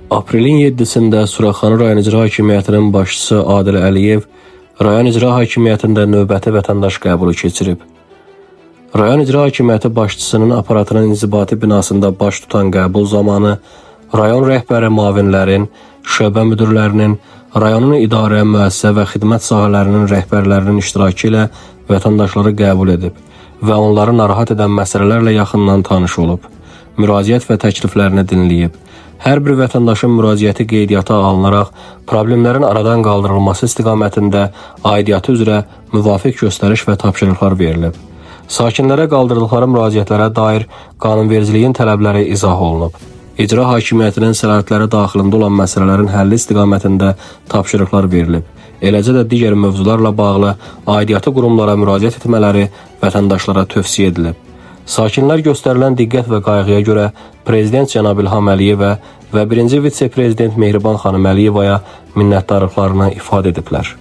Aprelin 7-sində Suraxanı rayon icra hakimiyyətinin başçısı Adil Əliyev rayon icra hakimiyyətində növbəti vətəndaş qəbulu keçirib. Rayon icra hakimiyyəti başçısının aparatının inzibati binasında baş tutan qəbul zamanı rayon rəhbəri müavinlərin, şöbə müdürlərinin, rayonun idarə, müəssisə və xidmət sahələrinin rəhbərlərinin iştirakı ilə vətəndaşları qəbul edib və onları narahat edən məsələlərlə yaxından tanış olub, müraciət və təkliflərini dinləyib. Hər bir vətəndaşın müraciəti qeydiyyata alınaraq problemlərin aradan qaldırılması istiqamətində aidiyyatı üzrə müvafiq göstəriş və tapşırıqlar verilib. Sakinlərə qaldırdıqları müraciətlərə dair qanunvericiliyin tələbləri izah olunub. İcra hakimiyyətinin səlahiyyətləri daxilində olan məsələlərin həlli istiqamətində tapşırıqlar verilib. Eləcə də digər mövzularla bağlı aidiyyatı qurumlara müraciət etmələri vətəndaşlara tövsiyə edilib. Sakinlər göstərilən diqqət və qayğıya görə Prezident cənab İlham Əliyevə və 1-ci vitse-prezident Mehriban xanım Əliyevaya minnətdarlıqlarını ifadə ediblər.